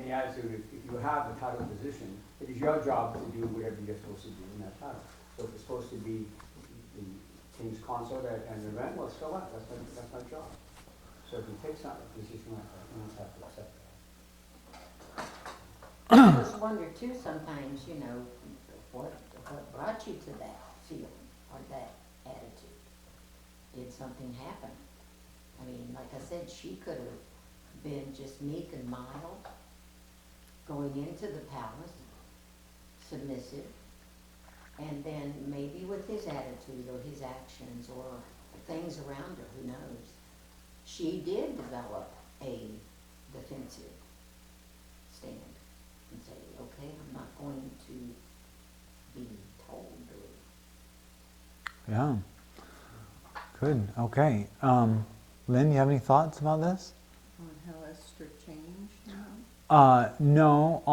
the attitude, if you have a title position, it is your job to do whatever you're supposed to do in that title. So if it's supposed to be the king's consort at an event, well, so what? That's my job. So if you take a position like that, you don't have to accept that. I just wonder too sometimes, what brought you to that feeling or that attitude? Did something happen? I mean, like I said, she could have been just meek and mild, going into the palace, submissive, and then maybe with his attitude or his actions or things around her, who knows, she did develop a defensive stand and say, okay, I'm not going to be told to. Yeah. Good. Okay. Lynn, you have any thoughts about this? On how Esther changed now? No,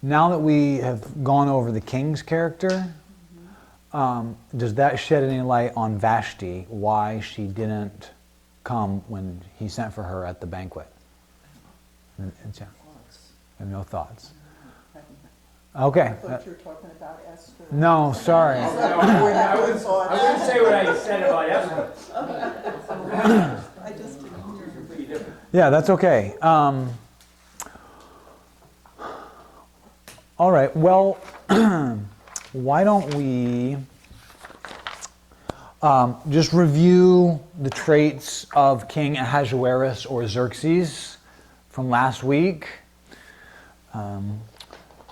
now that we have gone over the king's character, does that shed any light on Vashti, why she didn't come when he sent for her at the banquet? I have no thoughts. Okay. I thought you were talking about Esther. No, sorry. I wouldn't say what I said about Esther. I just didn't hear you. Yeah, that's okay. All right, well, why don't we just review the traits of King Ahasuerus or Xerxes from last week.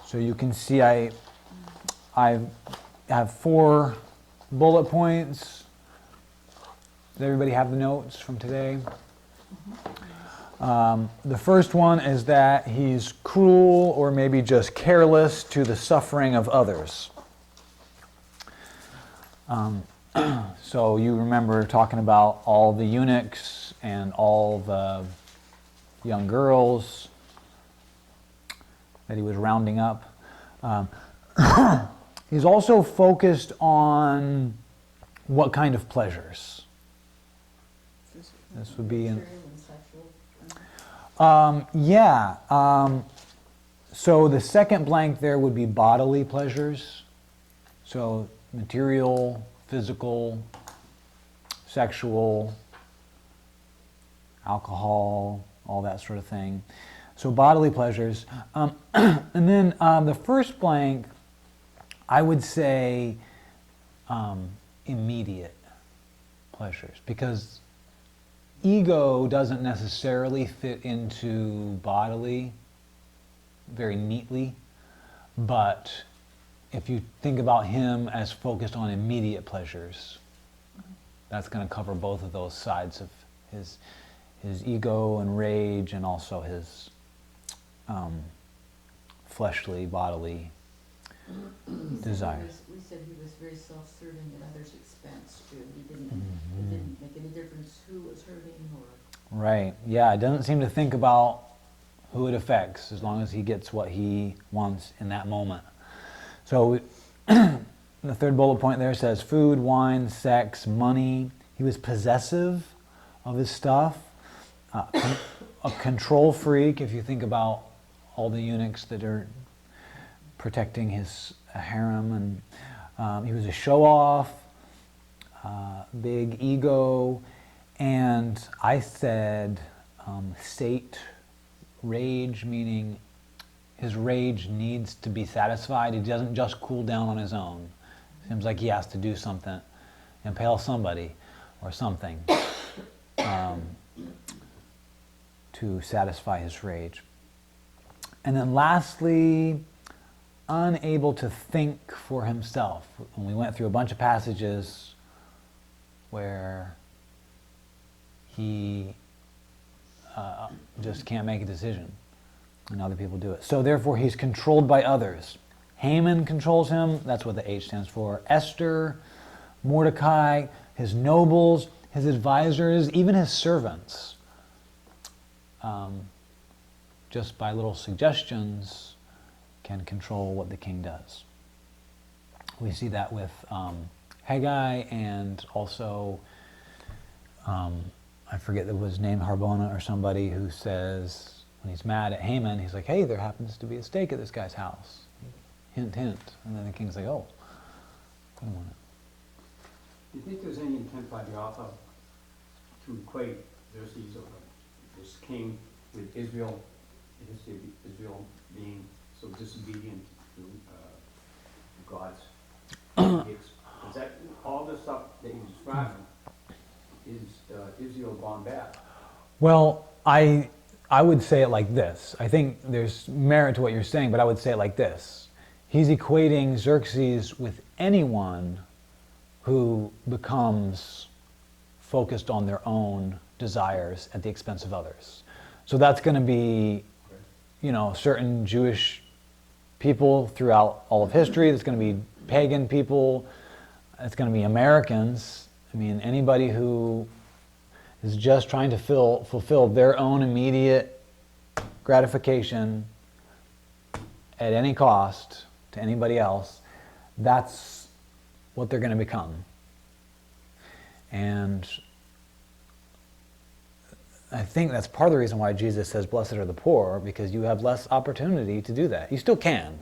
So you can see I have 4 bullet points. Does everybody have the notes from today? The first one is that he's cruel or maybe just careless to the suffering of others. So you remember talking about all the eunuchs and all the young girls that he was rounding up. He's also focused on what kind of pleasures. This would be in... So the second blank there would be bodily pleasures. So material, physical, sexual, alcohol, all that sort of thing. So bodily pleasures. And then the first blank, I would say immediate pleasures, because ego doesn't necessarily fit into bodily very neatly, but if you think about him as focused on immediate pleasures, that's going to cover both of those sides of his ego and rage, and also his fleshly, bodily desires. We said he was very self-serving at others' expense too. It didn't make any difference who was hurting or... Right, yeah, it doesn't seem to think about who it affects, as long as he gets what he wants in that moment. So the third bullet point there says food, wine, sex, money. He was possessive of his stuff, a control freak, if you think about all the eunuchs that are protecting his harem, and he was a show-off, big ego, and I said sate, rage, meaning his rage needs to be satisfied. He doesn't just cool down on his own. Seems like he has to do something, impale somebody or something to satisfy his rage. And then lastly, unable to think for himself. And we went through a bunch of passages where he just can't make a decision, and other people do it. So therefore he's controlled by others. Haman controls him, that's what the H stands for. Esther, Mordecai, his nobles, his advisors, even his servants. Just by little suggestions can control what the king does. We see that with Haggai, and also I I forget his name, Harbona or somebody, who says, when he's mad at Haman, he's like, hey, there happens to be a steak at this guy's house. Hint, hint. And then the king's like, oh, I don't want it. Do you think there's any intent by the author to equate Xerxes, or this king, with Israel, the history of Israel being so disobedient to God's edicts? Is that all the stuff that you're describing is Israel gone bad? Well, I would say it like this. I think there's merit to what you're saying, but I would say it like this. He's equating Xerxes with anyone who becomes focused on their own desires at the expense of others. So that's going to be, certain Jewish people throughout all of history. There's going to be pagan people. It's going to be Americans. I mean, anybody who is just trying to fulfill their own immediate gratification at any cost to anybody else, that's what they're going to become. And I think that's part of the reason why Jesus says, blessed are the poor, because you have less opportunity to do that. You still can.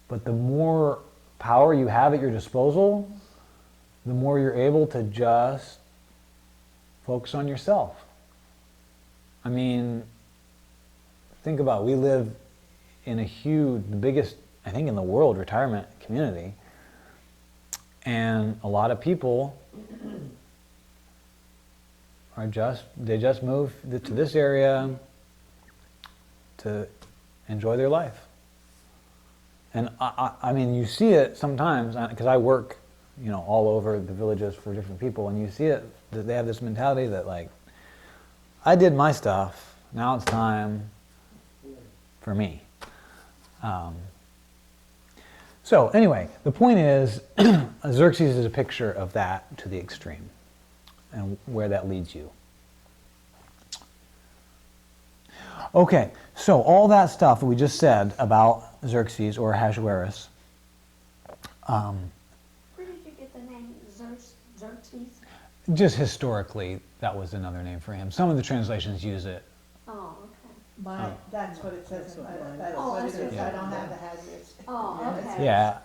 But the more power you have at your disposal, the more you're able to just focus on yourself. I mean, think about it. We live in the biggest, I think in the world, retirement community. And a lot of people they just move to this area to enjoy their life. And I mean, you see it sometimes, because I work, all over the villages for different people, and you see it, that they have this mentality that, like, I did my stuff, now it's time for me. So anyway, the point is, Xerxes is a picture of that to the extreme, and where that leads you. Okay, so all that stuff that we just said about Xerxes or Ahasuerus. Where did you get the name Xerxes? Just historically, that was another name for him. Some of the translations use it. Oh, okay. That's what it says. That's Oh, what it that's what is. it I says. don't have the hazards. Oh, okay. Yeah.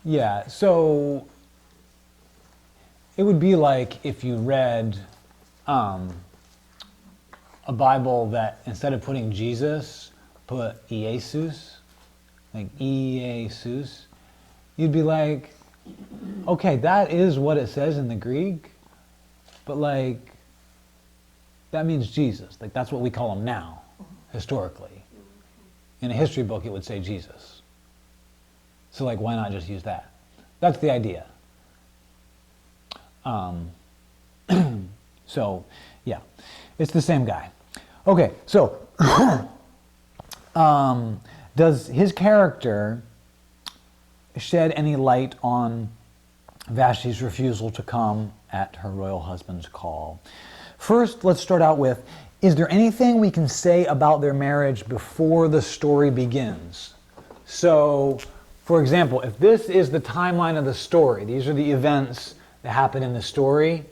Yeah, so it would be like if you read a Bible that instead of putting Jesus, put Iesus, like Iesus. You'd be like, okay, that is what it says in the Greek, but like, that means Jesus. Like, that's what we call him now, historically. In a history book, it would say Jesus. So like, why not just use that? That's the idea. So, yeah, it's the same guy. Okay, so, does his character shed any light on Vashti's refusal to come at her royal husband's call? First, let's start out with, is there anything we can say about their marriage before the story begins? So, for example, if this is the timeline of the story, these are the events that happen in the story,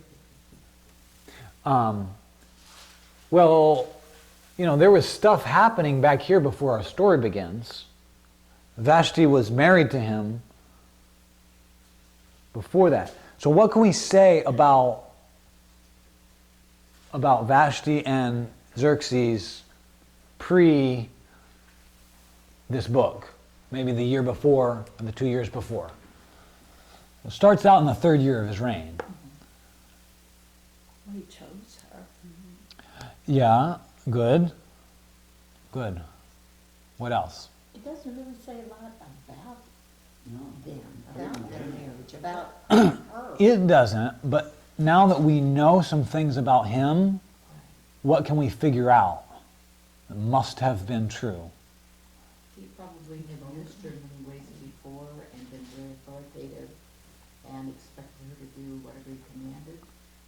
well, you know, there was stuff happening back here before our story begins. Vashti was married to him before that. So what can we say about Vashti and Xerxes pre this book? Maybe the year before or the 2 years before. It starts out in the 3rd year of his reign. Well, he chose her. Yeah, good. Good. What else? It doesn't really say a lot about them, about their marriage, about her. It doesn't, but now that we know some things about him, what can we figure out that must have been true? He probably had used her in many ways before and been very authoritative and expected her to do whatever he commanded.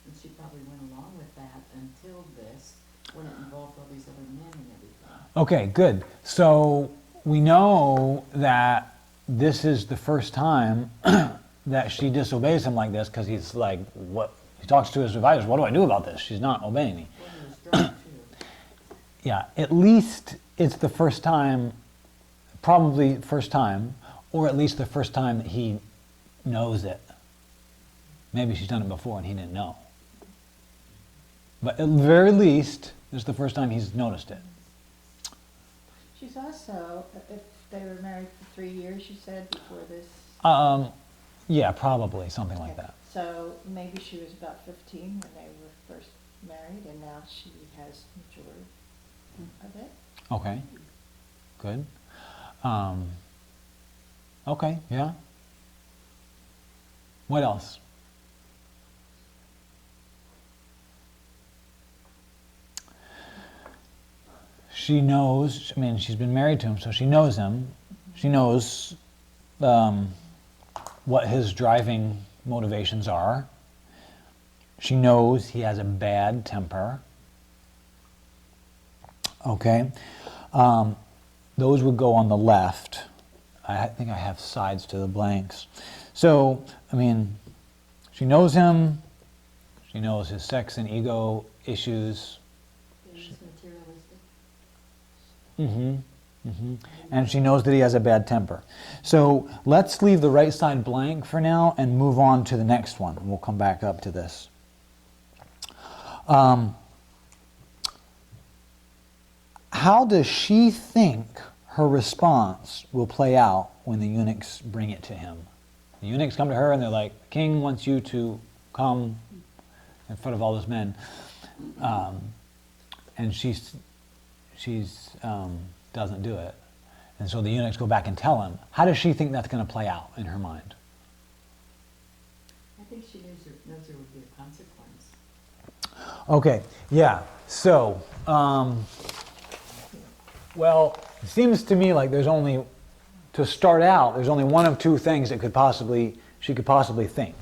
And she probably went along with that until this, when it involved all these other men and everything. Okay, good. So we know that this is the first time that she disobeys him like this, because he's like, what talks to his advisors, what do I do about this? She's not obeying me. When he was drunk too. Yeah, at least it's the first time, probably first time, or at least the first time that he knows it. Maybe she's done it before and he didn't know. But at the very least, it's the first time he's noticed it. She's also, if they were married for 3 years, you said, before this. Yeah, probably, something like Okay. that. So maybe she was about 15 when they were first married, and now she has matured a bit. Okay, good. Okay, yeah. What else? She knows, I mean, she's been married to him, so she knows him. She knows what his driving motivations are. She knows he has a bad temper. Okay. Those would go on the left. I think I have sides to the blanks. So, I mean, she knows him. She knows his sex and ego issues. He's materialistic. And she knows that he has a bad temper. So let's leave the right side blank for now and move on to the next one. We'll come back up to this. How does she think her response will play out when the eunuchs bring it to him? The eunuchs come to her and they're like, "The king wants you to come in front of all those men," and she's doesn't do it. And so the eunuchs go back and tell him. How does she think that's going to play out in her mind? I think she knows there would be a consequence. Okay, yeah. So, well, it seems to me like there's only, to start out, there's only one of two things that she could possibly think.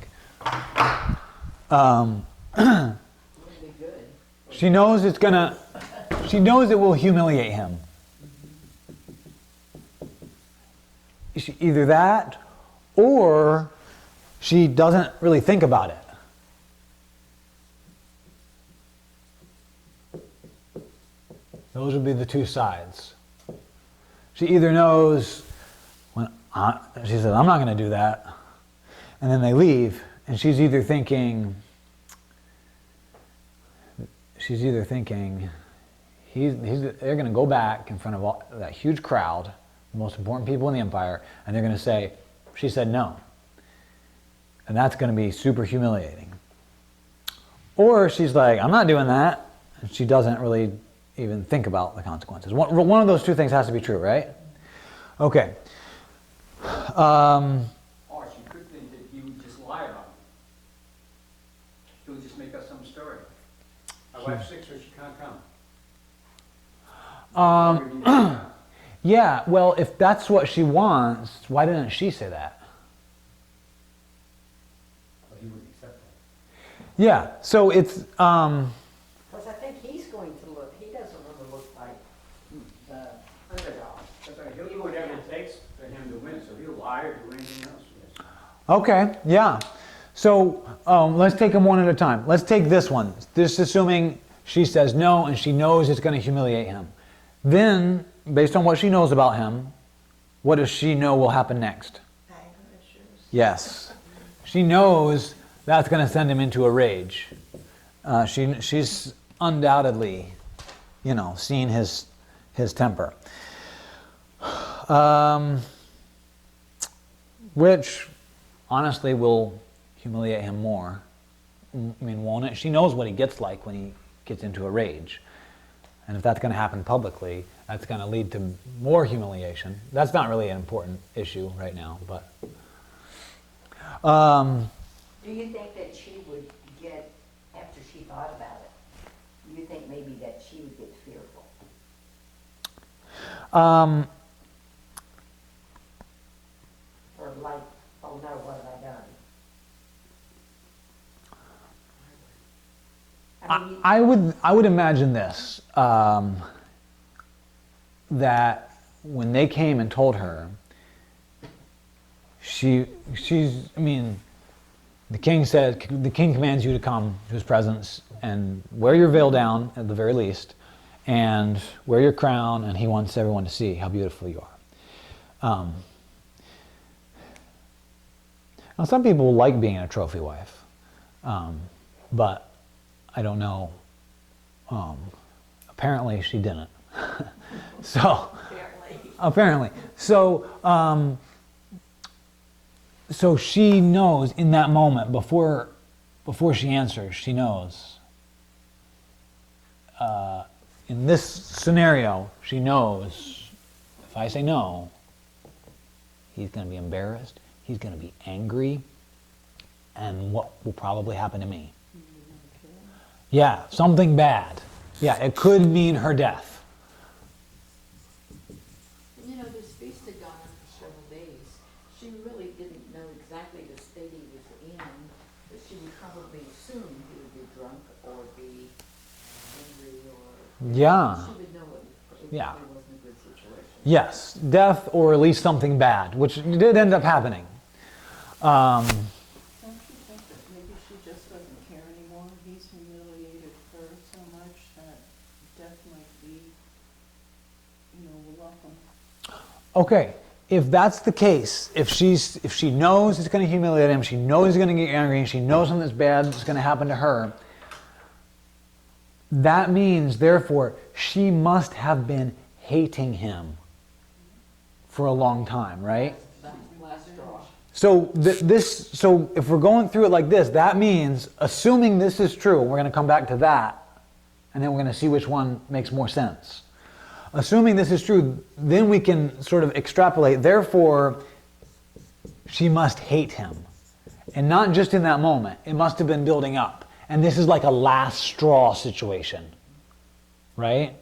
Wouldn't be good. She knows she knows it will humiliate him. Either that, or she doesn't really think about it. Those would be the two sides. She either knows, she says, "I'm not going to do that," and then they leave, and she's either thinking, they're going to go back in front of that huge crowd, the most important people in the empire, and they're going to say, "She said no." And that's going to be super humiliating. Or she's like, "I'm not doing that," and she doesn't really even think about the consequences. One of those two things has to be true, right? Okay. Or she could think that he would just lie about it. He would just make up some story. My wife's sick, so she can't come. Yeah, well, if that's what she wants, why didn't she say that? But he wouldn't accept that. Yeah, so it's, Because I think he doesn't want to look like the underdog. That's right, he'll do whatever it takes for him to win, so he'll lie or do anything else. Yes. okay, yeah. So let's take them one at a time. Let's take this one. Just assuming she says no and she knows it's going to humiliate him. Then, based on what she knows about him, what does she know will happen next? Anger issues. Yes. She knows that's going to send him into a rage. She's undoubtedly, seen his temper. Which, honestly, will humiliate him more. I mean, won't it? She knows what he gets like when he gets into a rage. And if that's going to happen publicly, that's going to lead to more humiliation. That's not really an important issue right now, but... Do you think that she would get, after she thought about it, do you think maybe that she would get fearful? Or like, "Oh no, what have I done?" I would imagine this, that when they came and told her, she's, I mean, The king commands you to come to his presence and wear your veil down at the very least, and wear your crown, and he wants everyone to see how beautiful you are. Now, some people like being a trophy wife, but I don't know. Apparently, she didn't. So, apparently. So she knows in that moment, before she answers, she knows. In this scenario, she knows, if I say no, he's going to be embarrassed, he's going to be angry, and what will probably happen to me? Yeah, something bad. Yeah, it could mean her death. You know, this feast had gone on for several days. She really didn't know exactly the state he was in, but she would probably assume he would be drunk or be angry or... Yeah. She would know it Yeah. wasn't a good situation. Yes, death or at least something bad, which did end up happening. Don't you think that maybe she just doesn't care anymore? He's humiliated her so much that death might be, welcome. Okay, if that's the case, if she knows it's going to humiliate him, she knows he's going to get angry, and she knows something bad is going to happen to her, that means, therefore, she must have been hating him for a long time, right? Last straw. So if we're going through it like this, that means, assuming this is true, we're going to come back to that, and then we're going to see which one makes more sense. Assuming this is true, then we can sort of extrapolate. Therefore, she must hate him. And not just in that moment. It must have been building up. And this is like a last straw situation. Right?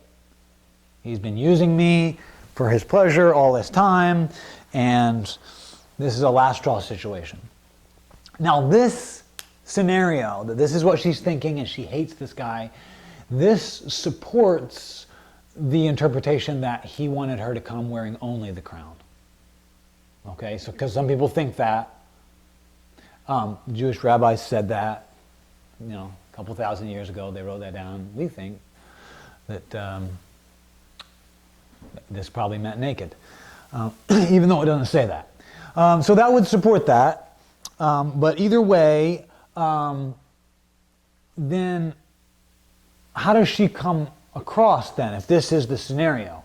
He's been using me for his pleasure all this time, and this is a last straw situation. Now this scenario, that this is what she's thinking and she hates this guy, this supports the interpretation that he wanted her to come wearing only the crown. Okay, so because some people think that. Jewish rabbis said that, a couple thousand years ago, they wrote that down. We think that this probably meant naked, even though it doesn't say that. So that would support that. But either way, then how does she come across then, if this is the scenario?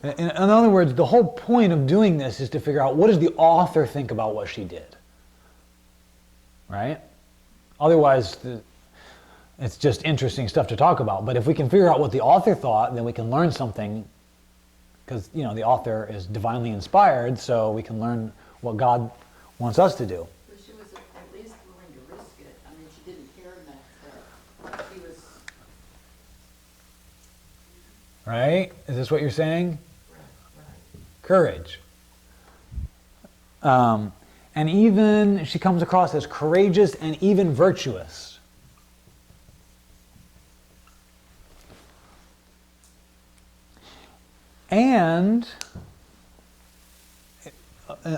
In other words, the whole point of doing this is to figure out, what does the author think about what she did? Right? Otherwise, it's just interesting stuff to talk about. But if we can figure out what the author thought, then we can learn something, because the author is divinely inspired, so we can learn what God wants us to do. But she was at least willing to risk it. I mean, she didn't care that she was... Right? Is this what you're saying? Right. Courage. And even she comes across as courageous and even virtuous. And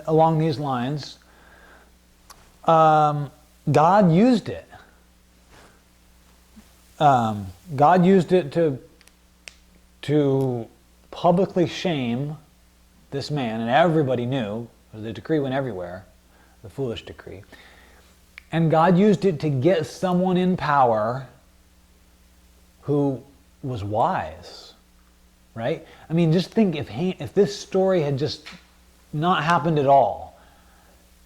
along these lines, God used it. God used it to publicly shame this man, and everybody knew, because the decree went everywhere, the foolish decree. And God used it to get someone in power who was wise, right? I mean, just think if this story had just not happened at all,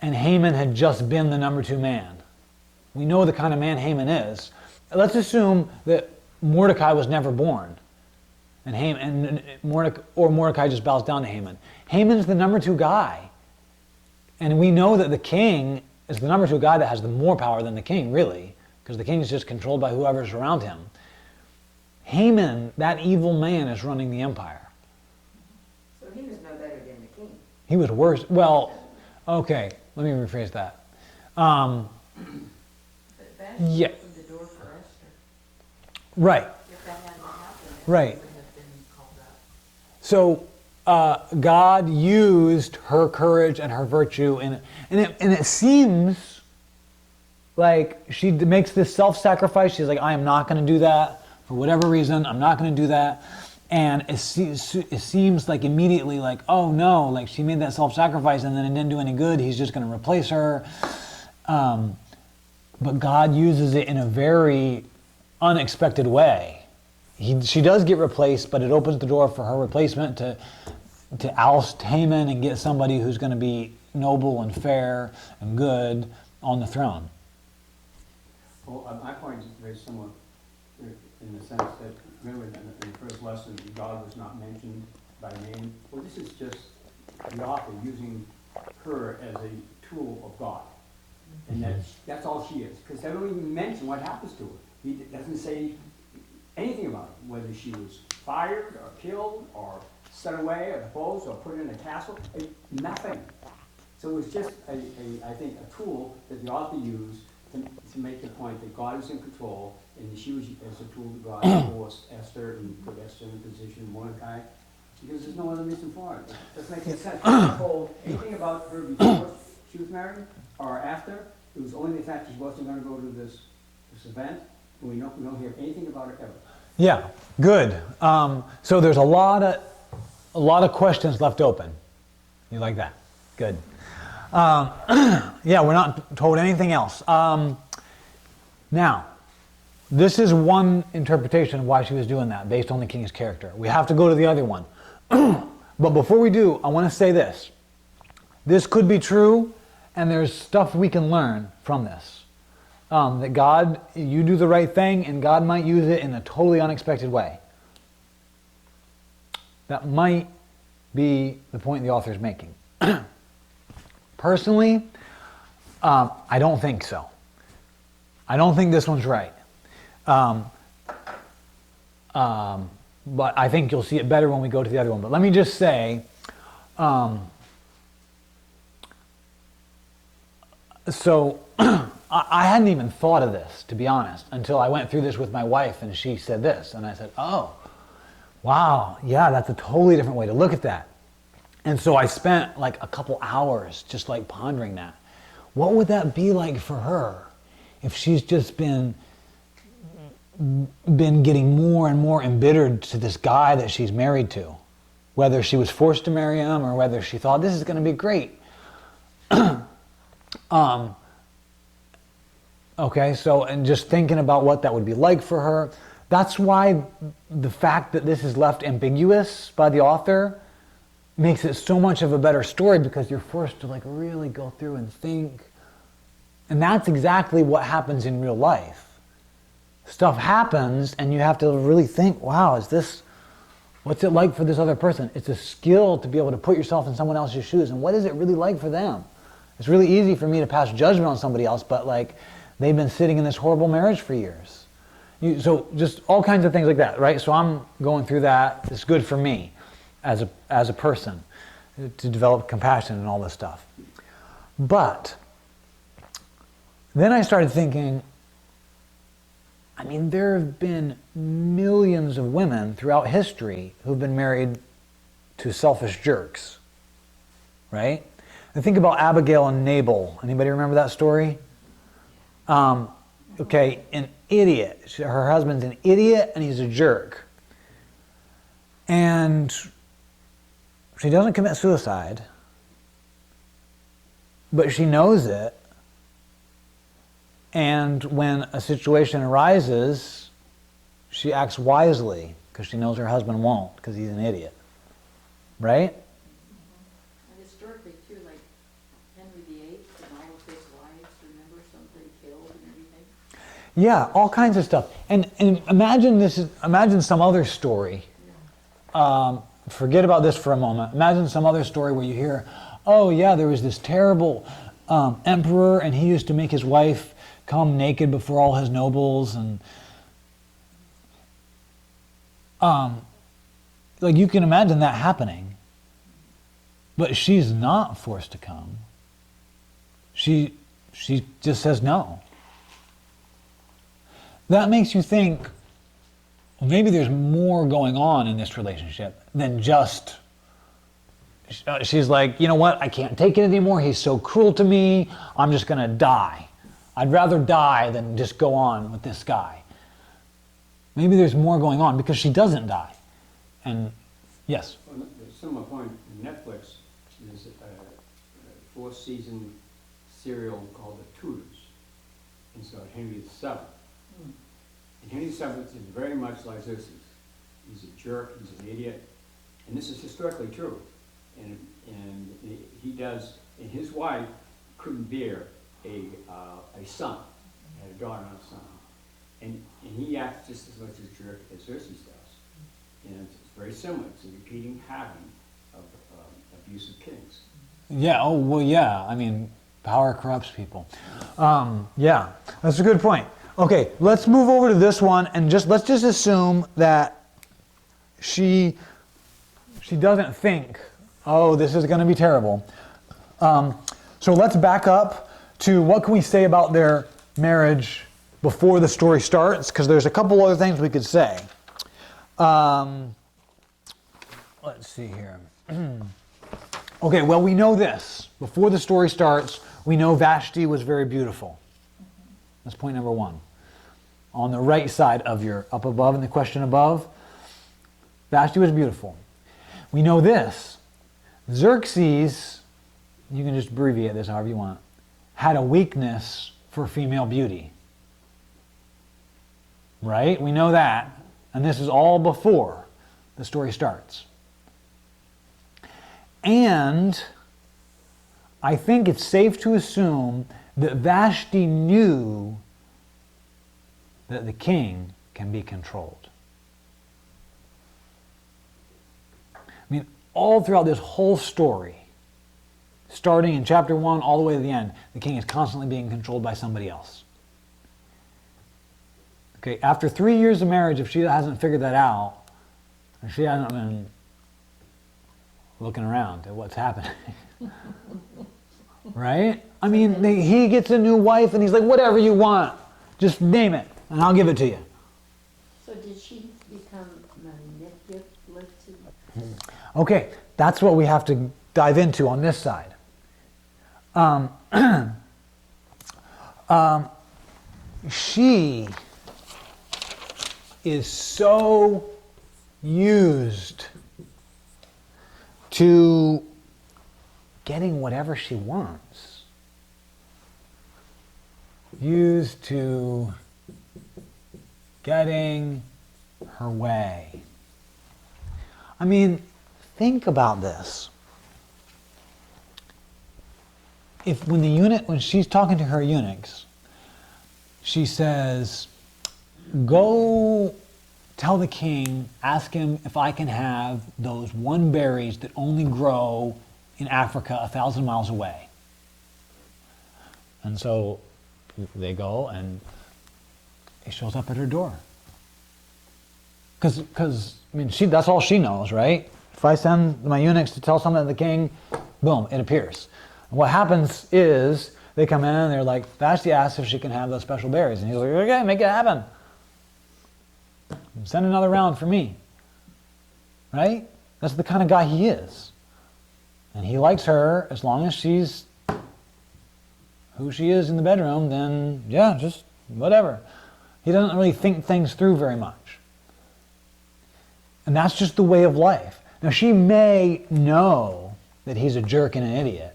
and Haman had just been the number 2 man. We know the kind of man Haman is. Let's assume that Mordecai was never born, and Mordecai just bows down to Haman. Haman's the number 2 guy. And we know that the king is the number 2 guy that has the more power than the king, really, because the king is just controlled by whoever's around him. Haman, that evil man, is running the empire. So he was no better than the king. He was worse. Well, okay, let me rephrase that. But Vashti Yeah. opened the door for Esther. Right, If that hadn't happened, Esther Right. would have been called up. so God used her courage and her virtue, and it seems like, she makes this self-sacrifice. She's like, I am not going to do that for whatever reason. I'm not going to do that. And it seems like immediately like, oh no, like she made that self-sacrifice and then it didn't do any good. He's just going to replace her. But God uses it in a very unexpected way. She does get replaced, but it opens the door for her replacement to oust Haman and get somebody who's going to be noble and fair and good on the throne. Well, my point is very similar in the sense that, remember in the first lesson, God was not mentioned by name. Well, this is just the author using her as a tool of God. And that's all she is, because they don't even mention what happens to her. He doesn't say anything about it, whether she was fired or killed or sent away or deposed or put in a castle, nothing. So it was just I think, a tool that the author used to make the point that God is in control, and she was as a tool to God divorced Esther and put Esther in the position of Mordecai, because there's no other reason for it. It doesn't make any sense. She wasn't told anything about her before she was married or after. It was only the fact that she wasn't going to go to this event, and we don't hear anything about it ever. Yeah, good. So there's a lot of questions left open. You like that? Good. Yeah, we're not told anything else. Now, this is one interpretation of why she was doing that, based on the king's character. We have to go to the other one. But before we do, I want to say this. This could be true, and there's stuff we can learn from this. That God, you do the right thing, and God might use it in a totally unexpected way. That might be the point the author is making. Personally, I don't think so. I don't think this one's right. But I think you'll see it better when we go to the other one. But let me just say, so I hadn't even thought of this, to be honest, until I went through this with my wife and she said this. And I said, oh, wow, yeah, that's a totally different way to look at that. And so I spent like a couple hours just like pondering that. What would that be like for her if she's just been getting more and more embittered to this guy that she's married to? Whether she was forced to marry him or whether she thought this is going to be great. Okay, so, and just thinking about what that would be like for her. That's why the fact that this is left ambiguous by the author makes it so much of a better story, because you're forced to like really go through and think. And that's exactly what happens in real life. Stuff happens and you have to really think, wow, what's it like for this other person? It's a skill to be able to put yourself in someone else's shoes, and what is it really like for them? It's really easy for me to pass judgment on somebody else, but like, they've been sitting in this horrible marriage for years. So just all kinds of things like that, right? So I'm going through that. It's good for me as a person to develop compassion and all this stuff. But then I started thinking, I mean, there have been millions of women throughout history who've been married to selfish jerks, right? And think about Abigail and Nabal. Anybody remember that story? Okay, an idiot. Her husband's an idiot and he's a jerk. And she doesn't commit suicide, but she knows it. And when a situation arises, she acts wisely because she knows her husband won't, because he's an idiot. Right? And historically too, like Henry VIII and all of his wives, remember, somebody killed and everything? Yeah, all kinds of stuff. And imagine some other story. Forget about this for a moment. Imagine some other story where you hear, oh yeah, there was this terrible emperor, and he used to make his wife come naked before all his nobles, and like, you can imagine that happening. But she's not forced to come. She just says no. That makes you think, well, maybe there's more going on in this relationship than just, she's like, you know what, I can't take it anymore, he's so cruel to me, I'm just going to die. I'd rather die than just go on with this guy. Maybe there's more going on because she doesn't die. And yes. Well, a similar point, Netflix is a 4-season serial called The Tudors. And so Henry VII. And Henry VII is very much like Xerxes. He's a jerk, he's an idiot. And this is historically true. And he does, and his wife couldn't bear a son. He had a daughter and a son. And he acts just as much a jerk as Xerxes does. And it's very similar. It's a repeating pattern of abusive kings. Yeah, oh, well, yeah. I mean, power corrupts people. Yeah, that's a good point. Okay, let's move over to this one and let's just assume that she doesn't think, oh, this is going to be terrible. So let's back up to what can we say about their marriage before the story starts, because there's a couple other things we could say. Let's see here. Okay, well, we know this. Before the story starts, we know Vashti was very beautiful. That's point number one. On the right side of your up above in the question above, Vashti was beautiful. We know this. Xerxes, you can just abbreviate this however you want, had a weakness for female beauty. Right? We know that. And this is all before the story starts. And I think it's safe to assume that Vashti knew that the king can be controlled. I mean, all throughout this whole story, starting in chapter 1 all the way to the end, the king is constantly being controlled by somebody else. Okay, after 3 years of marriage, if she hasn't figured that out, and she hasn't been looking around at what's happening, right? I mean, he gets a new wife and he's like, whatever you want, just name it and I'll give it to you. So did she become manipulative? Okay, that's what we have to dive into on this side. She is so used to getting whatever she wants. Used to getting her way. I mean, think about this. If when she's talking to her eunuchs, she says, go tell the king, ask him if I can have those 1 berries that only grow in Africa 1,000 miles away. And so they go and it shows up at her door. Because I mean, that's all she knows, right? If I send my eunuchs to tell something to the king, boom, it appears. And what happens is they come in and they're like, Vashti asks if she can have those special berries. And he's like, okay, make it happen. Send another round for me. Right? That's the kind of guy he is. And he likes her as long as she's who she is in the bedroom, then yeah, just whatever. He doesn't really think things through very much. And that's just the way of life. Now she may know that he's a jerk and an idiot.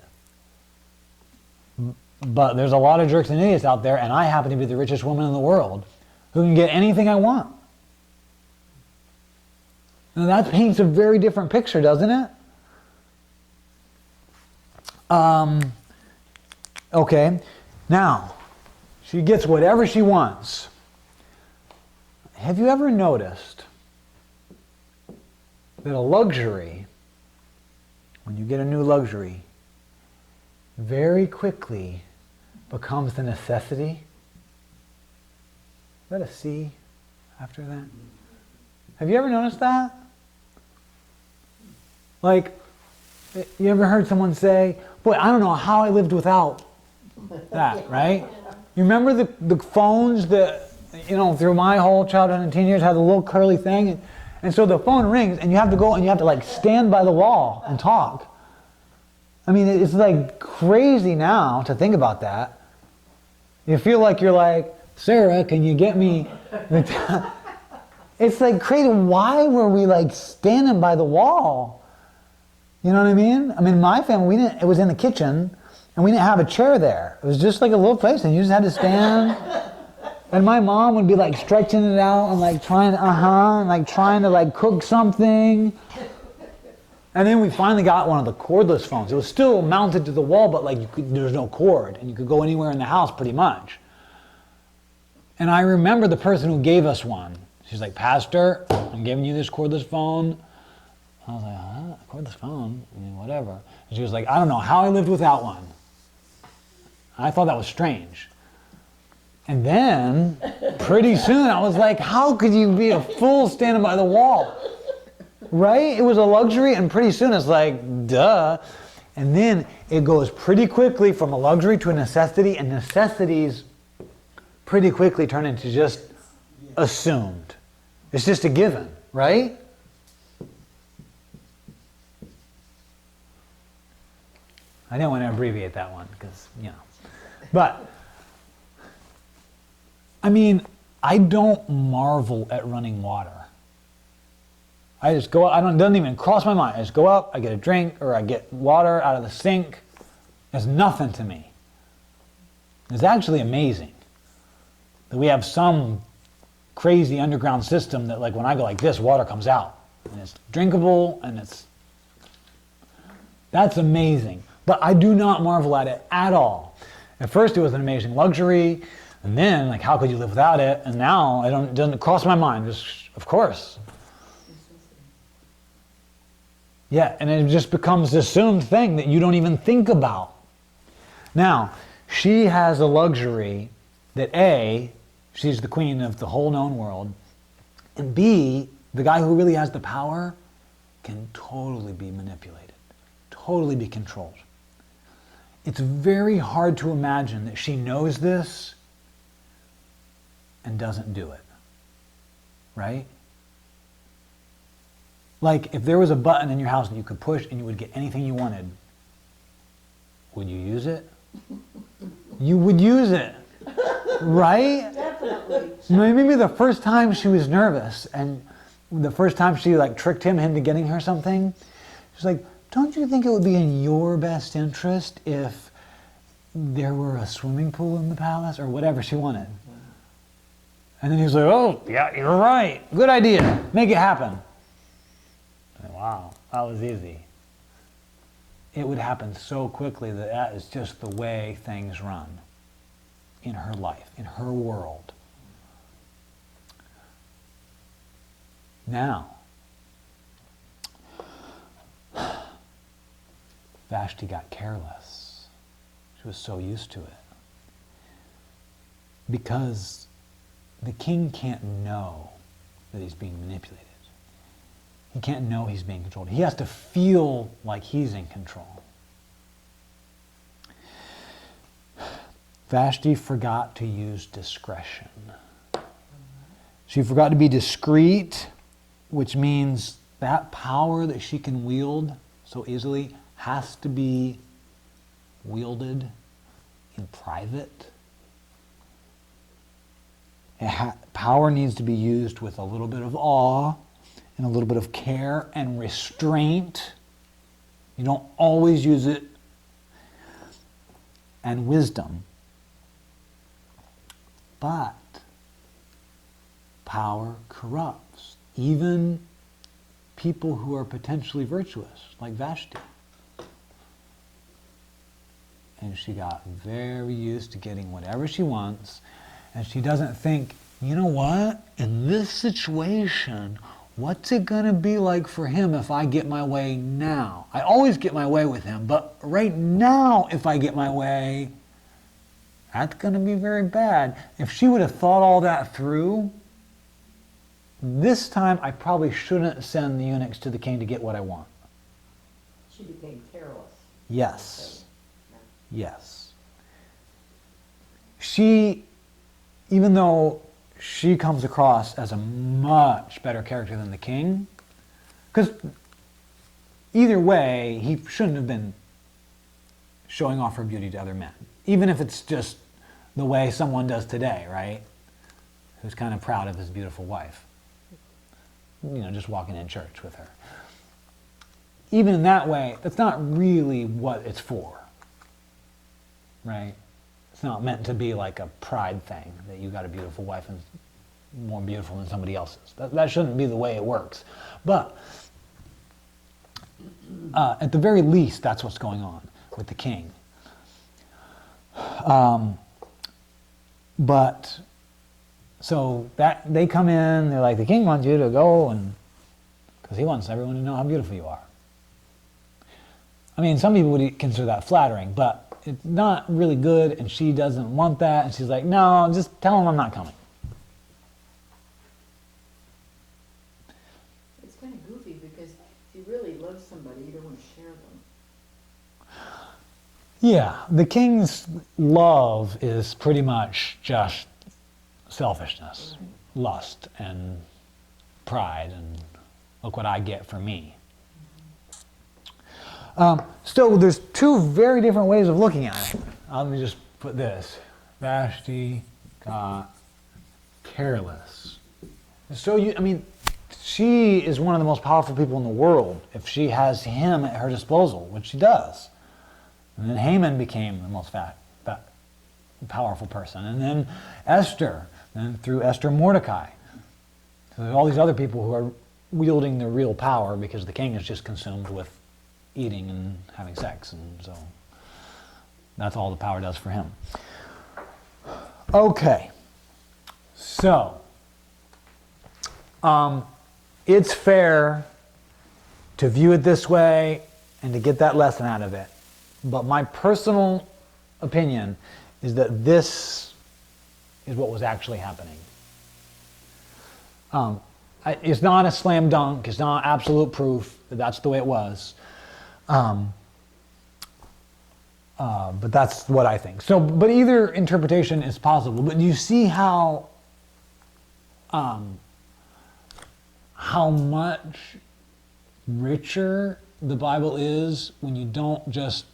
But there's a lot of jerks and idiots out there, and I happen to be the richest woman in the world who can get anything I want. Now that paints a very different picture, doesn't it? Okay, now, she gets whatever she wants. Have you ever noticed that a luxury, when you get a new luxury, very quickly becomes the necessity? Is that a C after that? Have you ever noticed that? Like, you ever heard someone say, boy, I don't know how I lived without that, right? You remember the phones that, you know, through my whole childhood and teen years had a little curly thing, and so the phone rings and you have to go and you have to like stand by the wall and talk. I mean, it's like crazy now to think about that. You feel like you're like, Sarah, can you get me the It's like crazy. Why were we like standing by the wall? You know what I mean? I mean, my family, it was in the kitchen, and we didn't have a chair there. It was just like a little place, and you just had to stand. And my mom would be like stretching it out and like trying, and like trying to like cook something. And then we finally got one of the cordless phones. It was still mounted to the wall, but like there was no cord, and you could go anywhere in the house pretty much. And I remember the person who gave us one. She's like, Pastor, I'm giving you this cordless phone. I was like, huh? A cordless phone? I mean, whatever. And she was like, I don't know how I lived without one. I thought that was strange. And then, pretty soon, I was like, how could you be a fool standing by the wall? Right? It was a luxury, and pretty soon it's like, duh. And then it goes pretty quickly from a luxury to a necessity, and necessities pretty quickly turn into just assumed. It's just a given, right? I didn't want to abbreviate that one because, you know. But, I mean, I don't marvel at running water. I just go, it doesn't even cross my mind. I just go up, I get a drink, or I get water out of the sink. It's nothing to me. It's actually amazing that we have some crazy underground system that, like, when I go like this, water comes out. And it's drinkable, and that's amazing. But I do not marvel at it at all. At first it was an amazing luxury, and then, like, how could you live without it? And now it doesn't cross my mind, just, of course. Yeah, and it just becomes this assumed thing that you don't even think about. Now, she has a luxury that A, she's the queen of the whole known world, and B, the guy who really has the power can totally be manipulated, totally be controlled. It's very hard to imagine that she knows this and doesn't do it, right? Like, if there was a button in your house and you could push and you would get anything you wanted, would you use it? You would use it, right? Definitely. Maybe the first time she was nervous, and the first time she like tricked him into getting her something, she's like, don't you think it would be in your best interest if there were a swimming pool in the palace, or whatever she wanted? And then he was like, oh, yeah, you're right. Good idea. Make it happen. Wow, that was easy. It would happen so quickly that is just the way things run in her life, in her world. Now, Vashti got careless. She was so used to it. Because the king can't know that he's being manipulated. He can't know he's being controlled. He has to feel like he's in control. Vashti forgot to use discretion. She forgot to be discreet, which means that power that she can wield so easily has to be wielded in private. Power needs to be used with a little bit of awe and a little bit of care and restraint. You don't always use it. And wisdom. But power corrupts. Even people who are potentially virtuous, like Vashti. And she got very used to getting whatever she wants, and she doesn't think, you know what, in this situation, what's it going to be like for him if I get my way now? I always get my way with him, but right now, if I get my way, that's going to be very bad. If she would have thought all that through, this time I probably shouldn't send the eunuchs to the king to get what I want. She became careless. Yes. Yes. She, even though she comes across as a much better character than the king, because either way, he shouldn't have been showing off her beauty to other men. Even if it's just the way someone does today, right? Who's kind of proud of his beautiful wife. Just walking in church with her. Even in that way, that's not really what it's for, right? It's not meant to be like a pride thing, that you got a beautiful wife and more beautiful than somebody else's. That shouldn't be the way it works. But at the very least, that's what's going on with the king. But so that they come in, they're like, the king wants you to go, and because he wants everyone to know how beautiful you are. I mean, some people would consider that flattering, but it's not really good, and she doesn't want that, and she's like, no, just tell him I'm not coming. It's kind of goofy because if you really love somebody, you don't want to share them. Yeah, the king's love is pretty much just selfishness, lust, and pride, and look what I get for me. So there's two very different ways of looking at it. Let me just put this. Vashti got careless. So she is one of the most powerful people in the world if she has him at her disposal, which she does. And then Haman became the most powerful person. And then Esther, and through Esther, Mordecai. So there's all these other people who are wielding the real power because the king is just consumed with eating and having sex. And so that's all the power does for him. Okay. So it's fair to view it this way and to get that lesson out of it. But my personal opinion is that this is what was actually happening. It's not a slam dunk. It's not absolute proof that that's the way it was. But that's what I think. So, but either interpretation is possible. But you see how much richer the Bible is when you don't just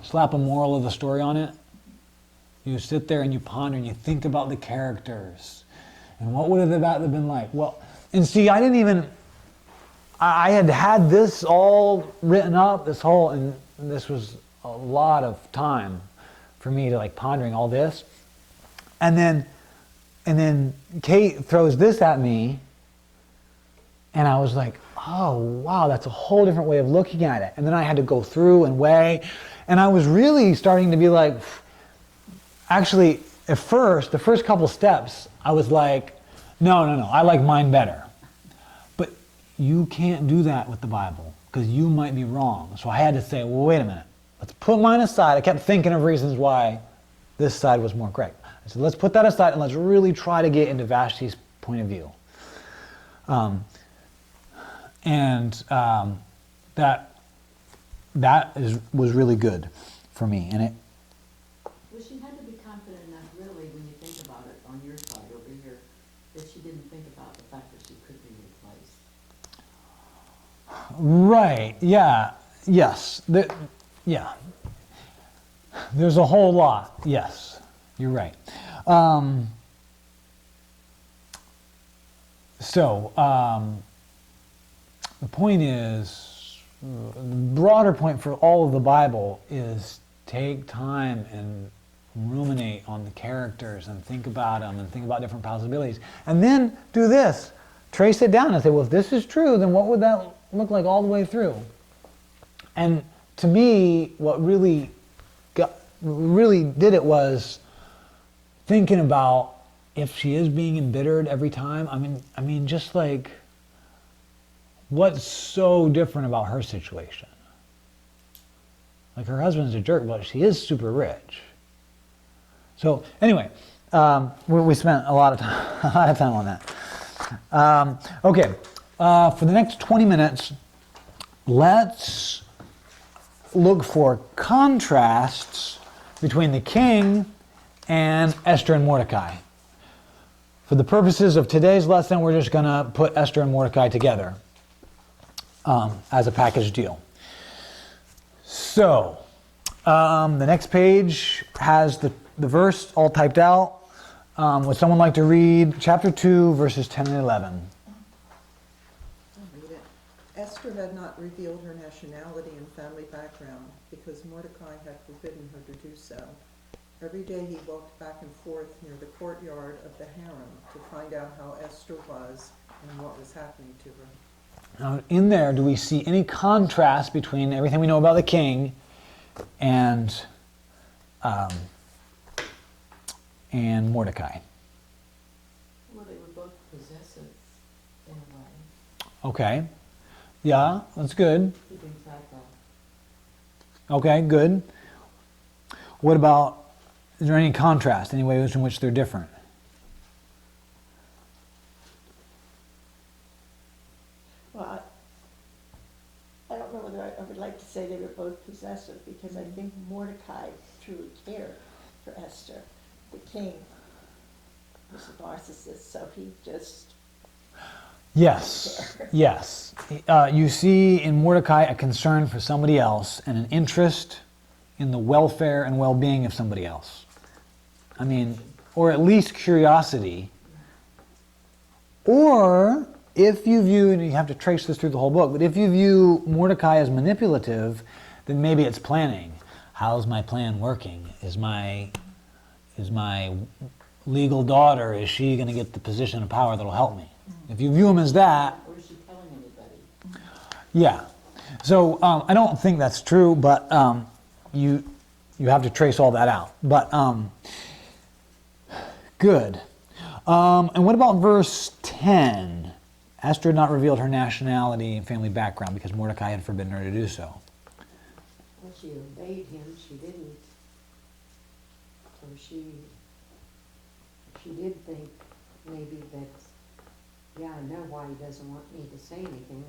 slap a moral of the story on it. You sit there and you ponder and you think about the characters. And what would that have been like? Well, and see, I had this all written up, and this was a lot of time for me to pondering all this. And then Kate throws this at me, and I was like, oh, wow, that's a whole different way of looking at it. And then I had to go through and weigh, and I was really starting to be like, actually, at first, the first couple steps, I was like, no, I like mine better. But you can't do that with the Bible, because you might be wrong. So I had to say, well, wait a minute. Let's put mine aside. I kept thinking of reasons why this side was more correct. I said, let's put that aside and let's really try to get into Vashti's point of view. That was really good for me. And Well, she had to be confident enough, really, when you think about it on your side over here, that she didn't think about the fact that she could be replaced. right, yeah, yes, yeah. There's a whole lot. Yes, you're right. The point is, the broader point for all of the Bible is take time and ruminate on the characters and think about them and think about different possibilities. And then do this. Trace it down and say, well, if this is true, then what would that look like all the way through? And to me, what really did it was thinking about if she is being embittered every time. I mean, just like, what's so different about her situation? Like, her husband's a jerk, but she is super rich. So anyway, we spent a lot of time on that. Okay, for the next 20 minutes, let's look for contrasts between the king and Esther and Mordecai. For the purposes of today's lesson, we're just going to put Esther and Mordecai together as a package deal. So, the next page has the the verse all typed out. Would someone like to read chapter 2, verses 10 and 11? I'll read it. Esther had not revealed her nationality and family background because Mordecai had forbidden her to do so. Every day he walked back and forth near the courtyard of the harem to find out how Esther was and what was happening to her. Now, in there, do we see any contrast between everything we know about the king and Mordecai? Well, they were both possessive in a way. Okay. Yeah, that's good. He brings back that. Okay, good. What about, is there any contrast, any ways in which they're different? Well, I don't know whether I would like to say they were both possessive, because I think Mordecai truly cared for Esther. The king was a narcissist, so he just... Yes, yes. You see in Mordecai a concern for somebody else and an interest in the welfare and well-being of somebody else. I mean, or at least curiosity. Or if you view, and you have to trace this through the whole book, but if you view Mordecai as manipulative, then maybe it's planning. How's my plan working? Is my legal daughter, is she going to get the position of power that'll help me? If you view him as that, Or is she telling anybody? yeah. So I don't think that's true, but you have to trace all that out. But good. And what about verse 10? Esther had not revealed her nationality and family background because Mordecai had forbidden her to do so. Well, she obeyed him, she didn't. So she did think maybe that, yeah, I know why he doesn't want me to say anything.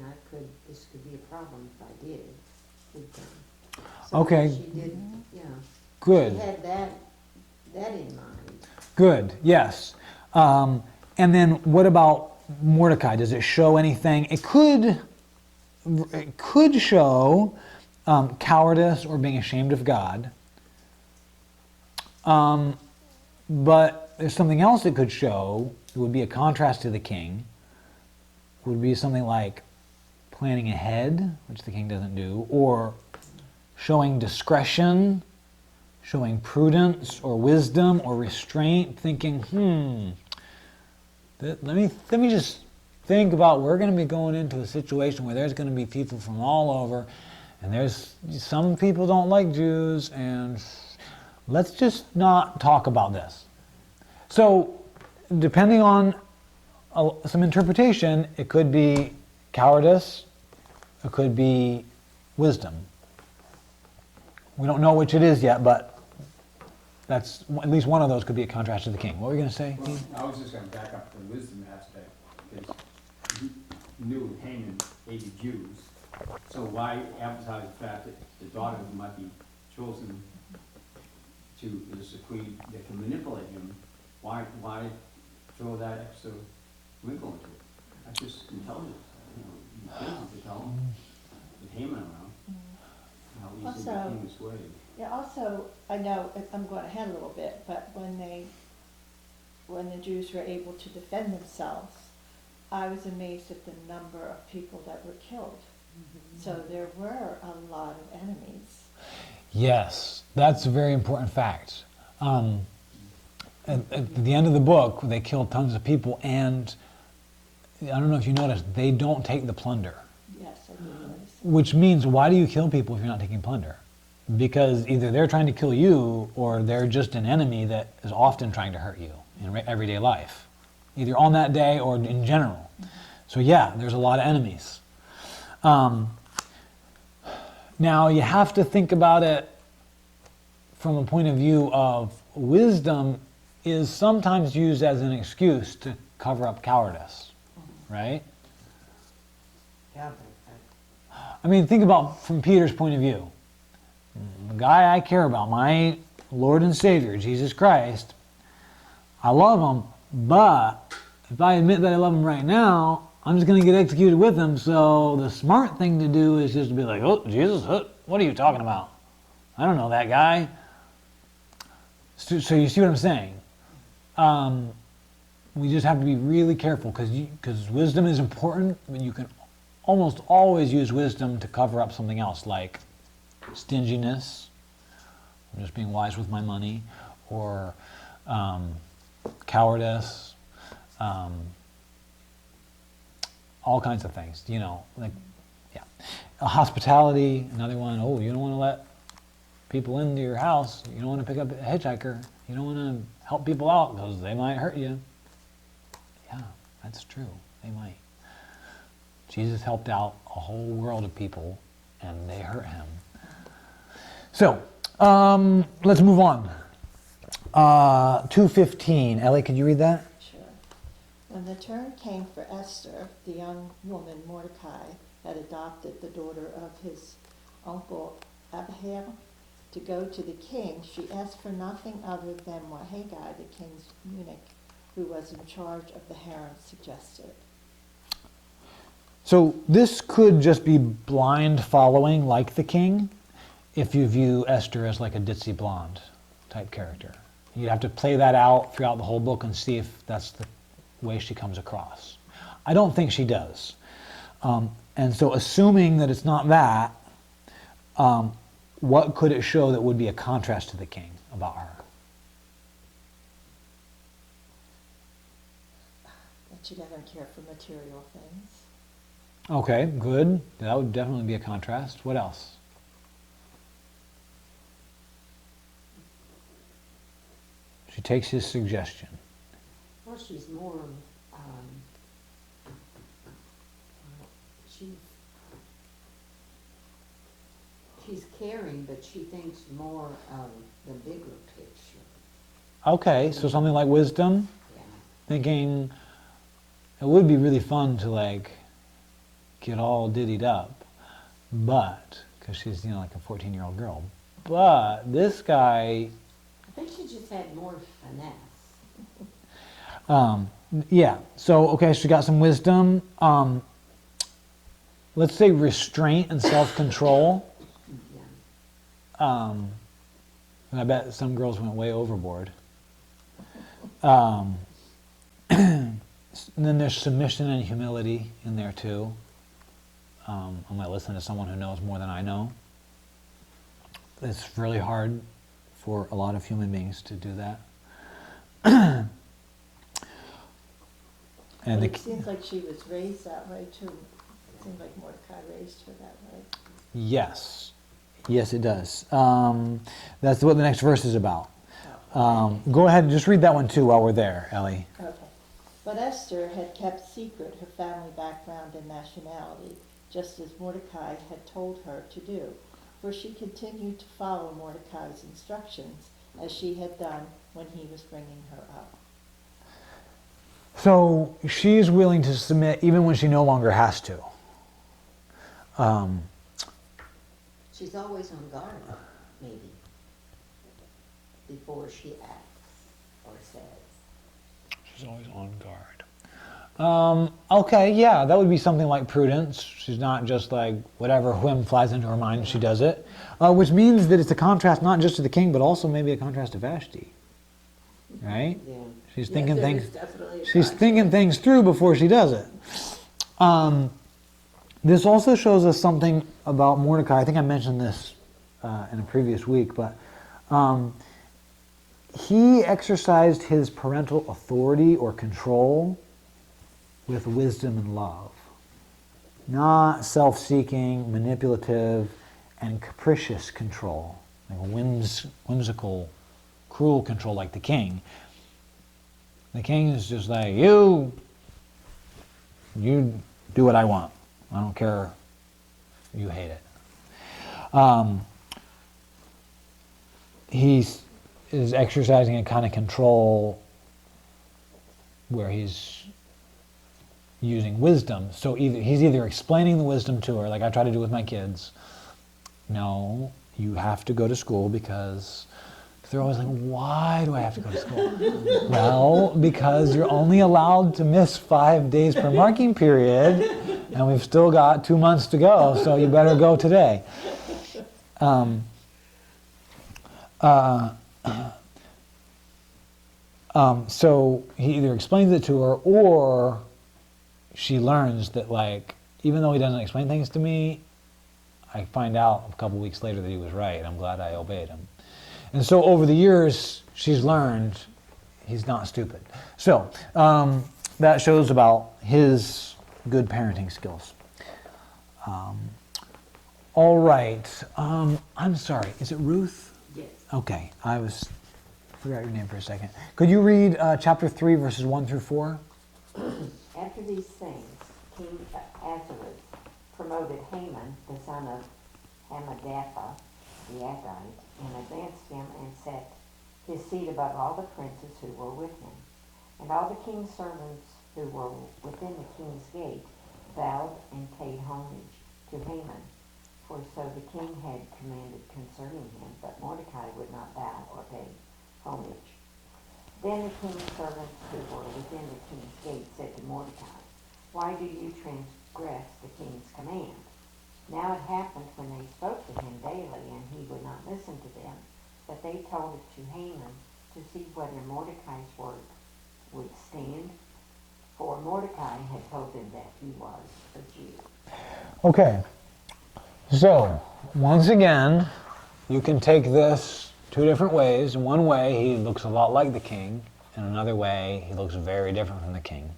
This could be a problem if I did with them. So Okay. she did, yeah. Good. She had that in mind. Good, yes. And then what about Mordecai? Does it show anything? It could show cowardice or being ashamed of God. But there's something else it could show. It would be a contrast to the king. It would be something like planning ahead, which the king doesn't do, or showing discretion, showing prudence or wisdom or restraint, thinking, let me just think about, we're going to be going into a situation where there's going to be people from all over, and there's some people don't like Jews, and let's just not talk about this. So, depending on some interpretation, it could be cowardice, it could be wisdom. We don't know which it is yet, but that's at least one of those could be a contrast to the king. What were you going to say? Well, I was just going to back up the wisdom aspect, because he knew Haman hated Jews, so why emphasize the fact that the daughter who might be chosen to is a queen that can manipulate him? Why throw that extra wrinkle into it? That's just intelligence. You know, to tell him with Haman around how easily the Also- king was swayed. Yeah, also, I know, I'm going ahead a little bit, but when the Jews were able to defend themselves, I was amazed at the number of people that were killed. So there were a lot of enemies. Yes, that's a very important fact. At the end of the book, they killed tons of people, and I don't know if you noticed, they don't take the plunder. Yes, I did notice. Which means, why do you kill people if you're not taking plunder? Because either they're trying to kill you, or they're just an enemy that is often trying to hurt you in everyday life, either on that day or in general. So yeah, there's a lot of enemies. Now you have to think about it from a point of view of wisdom is sometimes used as an excuse to cover up cowardice, right? Yeah, I mean, think about from Peter's point of view. The guy I care about, my Lord and Savior, Jesus Christ, I love him, but if I admit that I love him right now, I'm just going to get executed with him, so the smart thing to do is just to be like, oh, Jesus, what are you talking about? I don't know that guy. So you see what I'm saying? We just have to be really careful because wisdom is important, but you can almost always use wisdom to cover up something else, like stinginess, I'm just being wise with my money, or cowardice, all kinds of things, like, yeah. Hospitality, another one, oh, you don't want to let people into your house, you don't want to pick up a hitchhiker, you don't want to help people out because they might hurt you. Yeah, that's true, they might. Jesus helped out a whole world of people and they hurt him. So, let's move on. 2:15. Ellie, could you read that? Sure. When the turn came for Esther, the young woman Mordecai had adopted the daughter of his uncle Abihail to go to the king. She asked for nothing other than what Haggai, the king's eunuch, who was in charge of the harem, suggested. So this could just be blind following, like the king, if you view Esther as like a ditzy blonde type character. You'd have to play that out throughout the whole book and see if that's the way she comes across. I don't think she does. And so assuming that it's not that, what could it show that would be a contrast to the king about her? That she doesn't care for material things. Okay, good. That would definitely be a contrast. What else? She takes his suggestion. Well, she's more, she's caring, but she thinks more of the bigger picture. Okay, so something like wisdom, Yeah. thinking it would be really fun to like get all diddied up, but, because she's, like a 14-year-old girl, but this guy, I think she just had more finesse. yeah, so, okay, she got some wisdom. Let's say restraint and self-control. Yeah. And I bet some girls went way overboard. And then there's submission and humility in there too. I'm going to listen to someone who knows more than I know. It's really hard for a lot of human beings to do that. And But it seems like she was raised that way too. It seems like Mordecai raised her that way. yes, it does. That's what the next verse is about. Go ahead and just read that one too while we're there, Ellie. Okay. But Esther had kept secret her family background and nationality, just as Mordecai had told her to do, for she continued to follow Mordecai's instructions as she had done when he was bringing her up. So she's willing to submit even when she no longer has to. She's always on guard, maybe, before she acts or says. She's always on guard. Okay, yeah, that would be something like prudence. She's not just like whatever whim flies into her mind, she does it. Which means that it's a contrast not just to the king, but also maybe a contrast to Vashti. Right? Yeah. She's thinking things through before she does it. This also shows us something about Mordecai. I think I mentioned this in a previous week, but he exercised his parental authority or control with wisdom and love, not self-seeking, manipulative, and capricious control, like whimsical, cruel control like the king. The king is just like, you do what I want. I don't care if you hate it. He is exercising a kind of control where he's using wisdom. So he's either explaining the wisdom to her, like I try to do with my kids. No, you have to go to school because they're always like, why do I have to go to school? Well, because you're only allowed to miss 5 days per marking period, and we've still got 2 months to go, so you better go today. So he either explains it to her, or she learns that, like, even though he doesn't explain things to me, I find out a couple weeks later that he was right. I'm glad I obeyed him. And so over the years, she's learned he's not stupid. So that shows about his good parenting skills. All right. I'm sorry. Is it Ruth? Yes. Okay. Forgot your name for a second. Could you read chapter 3, verses 1 through 4? After these things, King Ahasuerus promoted Haman, the son of Hammedatha, the Agagite, and advanced him and set his seat above all the princes who were with him. And all the king's servants who were within the king's gate bowed and paid homage to Haman, for so the king had commanded concerning him, but Mordecai would not bow or pay homage. Then the king's servants who were within the king's gate said to Mordecai, "Why do you transgress the king's command?" Now it happened when they spoke to him daily, and he would not listen to them, that they told it to Haman to see whether Mordecai's word would stand, for Mordecai had told them that he was a Jew. Okay. So, once again, you can take this two different ways. In one way, he looks a lot like the king. In another way, he looks very different from the king.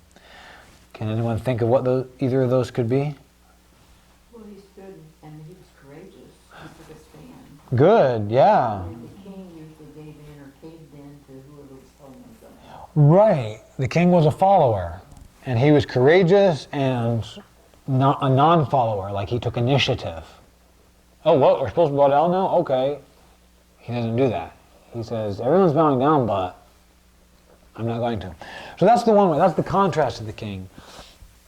Can anyone think of what either of those could be? Well, he stood and he was courageous. He took a stand. Good, yeah. And the king usually gave in or caved in to whoever was telling him something. Right. The king was a follower, and he was courageous and not a non-follower, like he took initiative. Oh, what? We're supposed to bow down now? Okay. He doesn't do that. He says, everyone's bowing down, but I'm not going to. So that's the one way. That's the contrast to the king.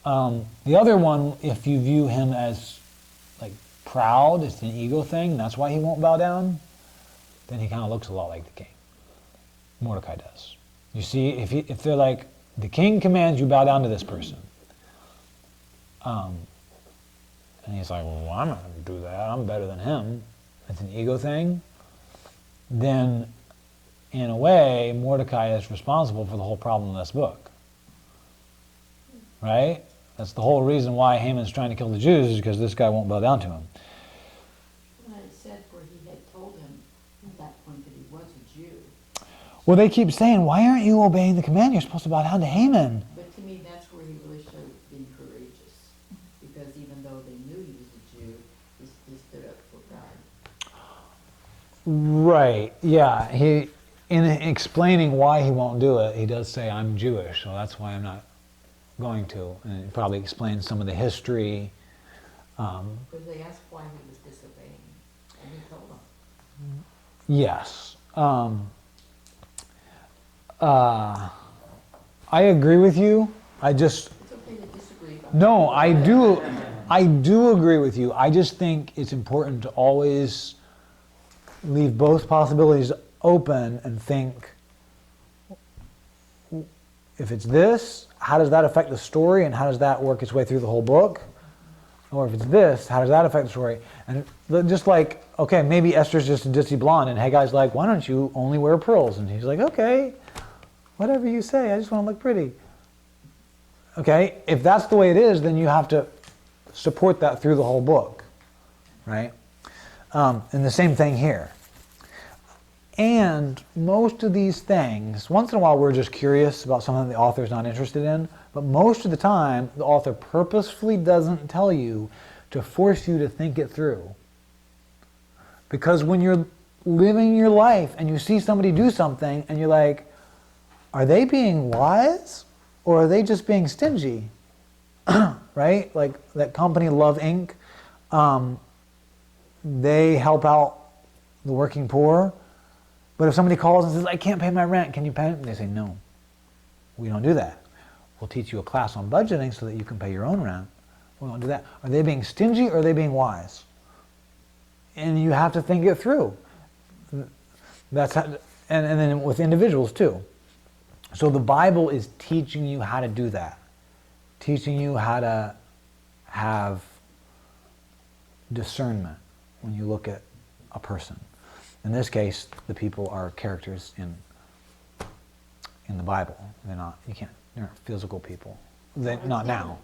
The other one, if you view him as like proud, it's an ego thing, that's why he won't bow down, then he kind of looks a lot like the king. Mordecai does. You see, if they're like, the king commands you bow down to this person. And he's like, well, I'm not going to do that. I'm better than him. It's an ego thing. Then, in a way, Mordecai is responsible for the whole problem in this book. Right? That's the whole reason why Haman's trying to kill the Jews, is because this guy won't bow down to him. Well, it said where he had told him at that point that he was a Jew. Well, they keep saying, why aren't you obeying the command? You're supposed to bow down to Haman. But to me, that's where he really showed being courageous. Because even though they knew he was a Jew, he stood up for God. Right, yeah. In explaining why he won't do it, he does say, I'm Jewish, so that's why I'm not going to. And it probably explains some of the history. Because they asked why he was disobeying, and he told them. Yes. I agree with you. It's okay to disagree. No, I do agree with you. I just think it's important to always leave both possibilities open and think, if it's this, how does that affect the story, and how does that work its way through the whole book? Or if it's this, how does that affect the story? And just like, okay, maybe Esther's just a ditzy blonde, and Haggai's like, why don't you only wear pearls? And he's like, okay, whatever you say, I just want to look pretty. Okay, if that's the way it is, then you have to support that through the whole book, right? And the same thing here. And most of these things, once in a while we're just curious about something the author's not interested in, but most of the time the author purposefully doesn't tell you to force you to think it through. Because when you're living your life and you see somebody do something and you're like, are they being wise or are they just being stingy? Right? Like that company Love Inc., they help out the working poor. But if somebody calls and says, I can't pay my rent, can you pay it? And they say, no, we don't do that. We'll teach you a class on budgeting so that you can pay your own rent. We don't do that. Are they being stingy or are they being wise? And you have to think it through. That's how, and then with individuals too. So the Bible is teaching you how to do that. Teaching you how to have discernment when you look at a person. In this case, the people are characters in in the Bible. They're not, they're not physical people. They're Well, not it's now.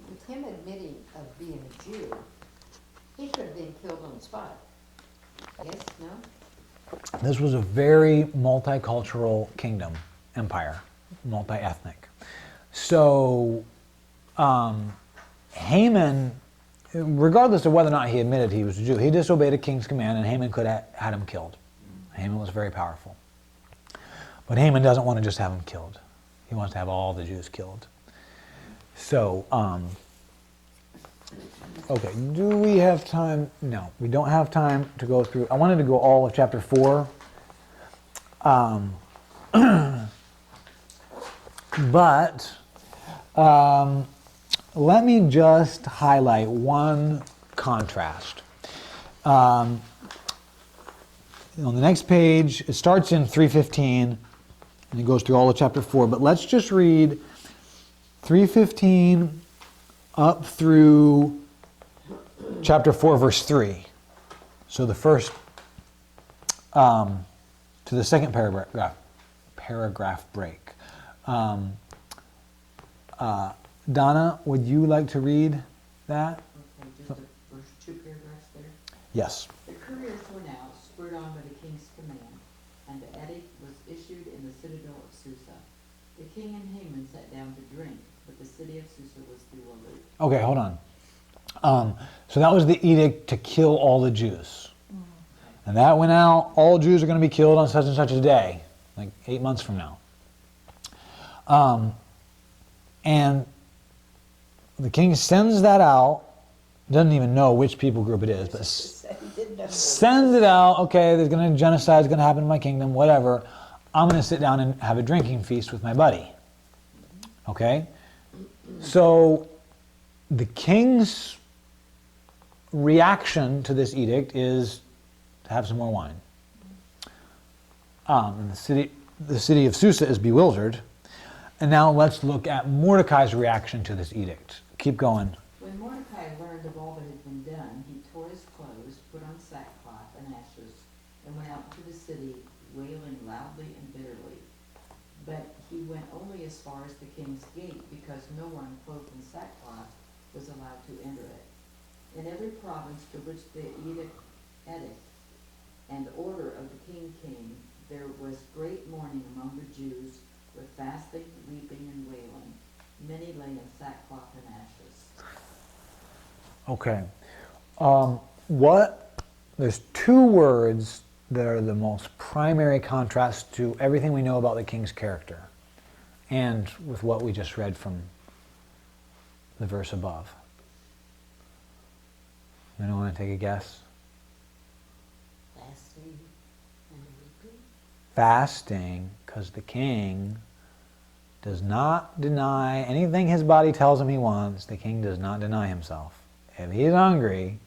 With him admitting of being a Jew, he could have been killed on the spot. Yes, no? This was a very multicultural kingdom, empire, multi-ethnic. So Haman, regardless of whether or not he admitted he was a Jew, he disobeyed a king's command, and Haman could have had him killed. Haman was very powerful. But Haman doesn't want to just have him killed. He wants to have all the Jews killed. So, okay, do we have time? No, we don't have time to go through. I wanted to go all of chapter 4. But let me just highlight one contrast. On the next page, it starts in 3:15 and it goes through all of chapter 4. But let's just read 3:15 up through chapter 4, verse 3. So the first to the second paragraph break. Donna, would you like to read that? Okay, just the first 2 paragraphs there. Yes. The couriers went out, spurred on by the king's command, and the edict was issued in the citadel of Susa. The king and Haman sat down to drink, but the city of Susa was bewildered. Okay, hold on. So that was the edict to kill all the Jews. And that went out, all Jews are going to be killed on such and such a day, like 8 months from now. And the king sends that out, doesn't even know which people group it is, but sends it out, okay, there's going to genocide is going to happen in my kingdom, whatever. I'm going to sit down and have a drinking feast with my buddy. Okay? So the king's reaction to this edict is to have some more wine. And the city of Susa is bewildered. And now let's look at Mordecai's reaction to this edict. Keep going. When Mordecai learned of all that had been done, he tore his clothes, put on sackcloth and ashes, and went out to the city, wailing loudly and bitterly. But he went only as far as the king's gate, because no one clothed in sackcloth was allowed to enter it. In every province to which the edict and order of the king came, there was great mourning among the Jews, with fasting, weeping, and wailing. Many lay in sackcloth and ashes. Okay. There's 2 words that are the most primary contrast to everything we know about the king's character, and with what we just read from the verse above. Anyone want to take a guess? Fasting and weeping. Fasting, because the king does not deny anything his body tells him he wants. The king does not deny himself. If he's hungry,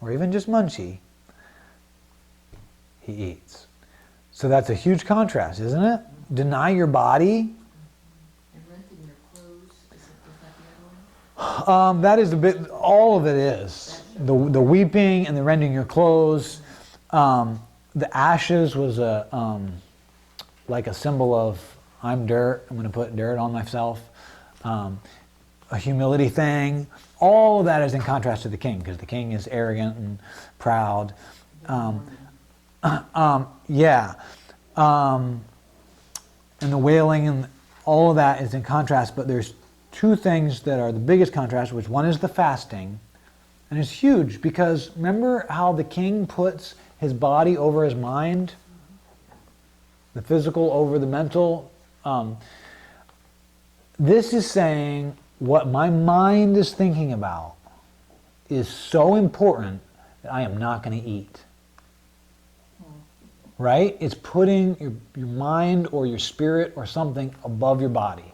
or even just munchy, he eats. So that's a huge contrast, isn't it? Deny your body. And renting your clothes, was that the other one? That is a bit, all of it is. The weeping and the rending your clothes. The ashes was like a symbol of, I'm dirt, I'm going to put dirt on myself. A humility thing. All of that is in contrast to the king, because the king is arrogant and proud. Yeah. And the wailing and all of that is in contrast, but there's 2 things that are the biggest contrast, which one is the fasting, and it's huge, because remember how the king puts his body over his mind? The physical over the mental? This is saying what my mind is thinking about is so important that I am not going to eat. Right? It's putting your mind or your spirit or something above your body.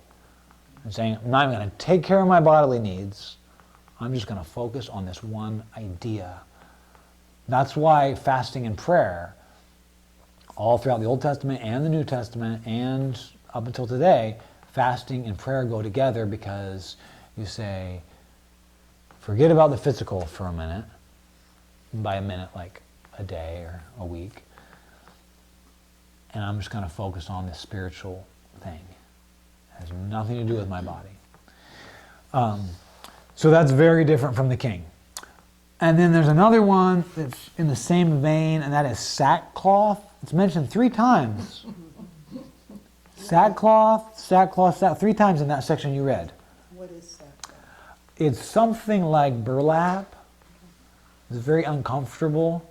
And saying, I'm not even going to take care of my bodily needs. I'm just going to focus on this one idea. That's why fasting and prayer, all throughout the Old Testament and the New Testament and up until today, fasting and prayer go together, because you say, forget about the physical for a minute, by a minute like a day or a week. and I'm just going to focus on this spiritual thing. It has nothing to do with my body. So that's very different from the king. And then there's another one that's in the same vein, and that is sackcloth. It's mentioned 3 times. Sackcloth, 3 times in that section you read. What is sackcloth? It's something like burlap. It's very uncomfortable.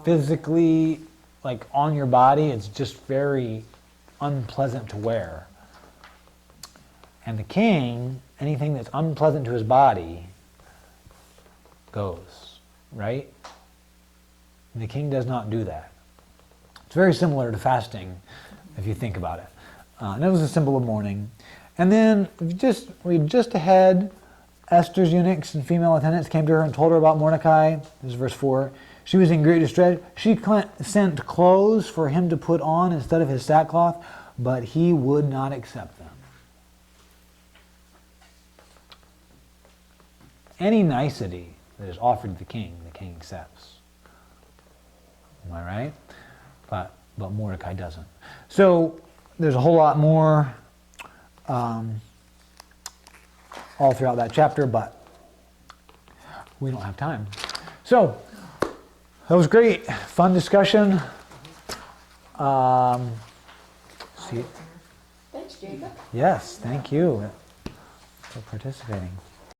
Physically, like on your body, it's just very unpleasant to wear. And the king, anything that's unpleasant to his body goes, right? And the king does not do that. It's very similar to fasting, if you think about it. And it was a symbol of mourning. And then, if you just read just ahead, Esther's eunuchs and female attendants came to her and told her about Mordecai. This is verse 4. She was in great distress. She sent clothes for him to put on instead of his sackcloth, but he would not accept them. Any nicety that is offered to the king accepts. Am I right? But Mordecai doesn't. So there's a whole lot more all throughout that chapter, but we don't have time. So that was great, fun discussion. See, Thanks, Jacob. yes, thank you for participating.